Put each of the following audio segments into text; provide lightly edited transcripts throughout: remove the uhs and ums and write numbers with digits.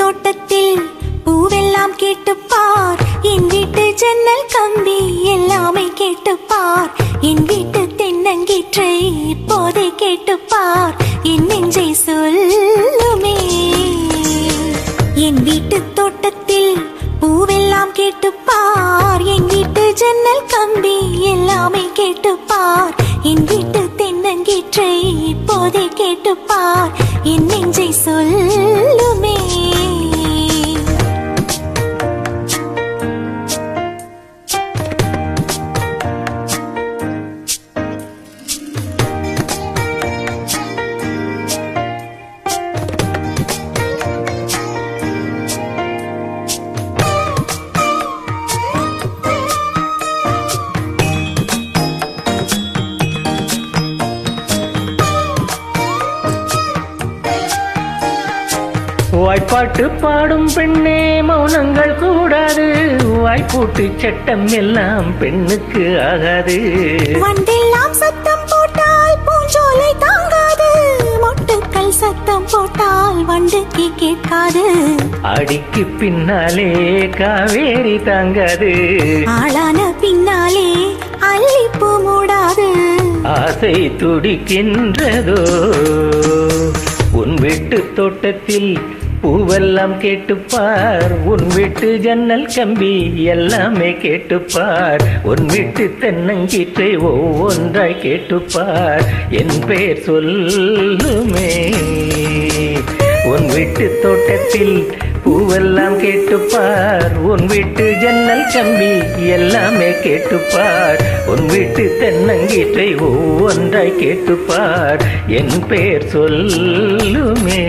தோட்டத்தில் பூவெல்லாம் கேட்டுப்பார், என் வீட்டு ஜன்னல் கம்பி எல்லாமே கேட்டுப்பார், என் வீட்டு தென்னங்கீற்றை இப்போதே கேட்டுப்பார், என் நெஞ்சை சொல்லுமே. என் வீட்டு தோட்டத்தில் பூவெல்லாம் கேட்டுப்பார், என் வீட்டு ஜன்னல் கம்பி எல்லாமே கேட்டுப்பார், என் வீட்டு தென்னங்கீற்றை இப்போதே கேட்டுப்பார், என் நெஞ்சை சொல்லுமே. வாய்ப்பாட்டு பாடும் பெண்ணே மௌனங்கள் கூடாது, வாய்ப்பூட்டு சட்டம் எல்லாம் பெண்ணுக்கு ஆகாது. வண்டெல்லாம் சத்தம் போட்டால் பூஞ்சோலை தாங்காது, மொட்டுக்கள் சத்தம் போட்டால் வண்டுக்கு கேட்காது. அடிக்கு பின்னாலே காவேரி தாங்காது, ஆளான பின்னாலே அல்லிப்பூ மூடாது. ஆசை துடிக்கின்றதோ உன் வீட்டு தோட்டத்தில் பூவெல்லாம் கேட்டுப்பார், உன் வீட்டு ஜன்னல் கம்பி எல்லாமே கேட்டுப்பார், உன் வீட்டு தென்னங்கீற்றை ஒவ்வொன்றாய் கேட்டுப்பார், என் பெயர் சொல்லுமே. உன் வீட்டு தோட்டத்தில் பூவெல்லாம் கேட்டுப்பார், உன் வீட்டு ஜன்னல் கம்பி எல்லாமே கேட்டுப்பார், உன் வீட்டு தென்னங்கீற்றை ஒவ்வொன்றாய் கேட்டுப்பார், என் பெயர் சொல்லுமே.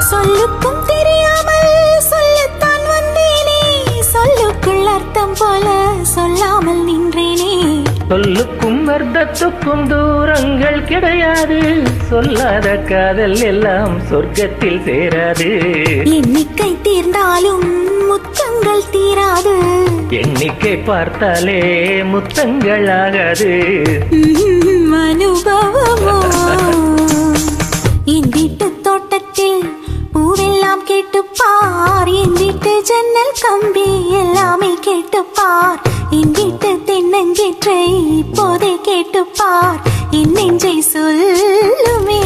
சொல்லுக்கும் தெரியாமல் சொல்லத்தான் வந்தேனே, சொல்லுக்குள் அர்த்தம் போல சொல்லாமல் நின்றேனே. சொல்லுக்கும் அர்த்தத்துக்கும் தூரங்கள் கிடையாது, சொல்லாத காதல் எல்லாம் சொர்க்கத்தில் சேராது. எண்ணிக்கை தீர்ந்தாலும் முத்தங்கள் தீராது, எண்ணிக்கை பார்த்தாலே முத்தங்கள் ஆகாது. அனுபவமோ. என் வீட்டு தோட்டத்தில் பூவெல்லாம் கேட்டுப்பார், என் வீட்டு ஜன்னல் கம்பி எல்லாமே கேட்டுப்பார், என் வீட்டு தென்னங்கீற்றை இப்போதே கேட்டுப்பார், என் நெஞ்சை சொல்லுமே.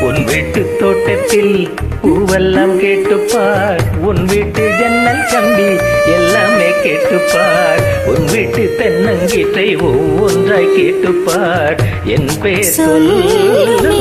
உன் வீட்டு தோட்டத்தில் பூவெல்லாம் கேட்டுப்பார், உன் வீட்டு ஜன்னல் கம்பி எல்லாமே கேட்டுப்பார், உன் வீட்டு தென்னங்கீற்றை ஒவ்வொன்றாய் கேட்டுப்பார், என் பெயர் சொல்லுமே.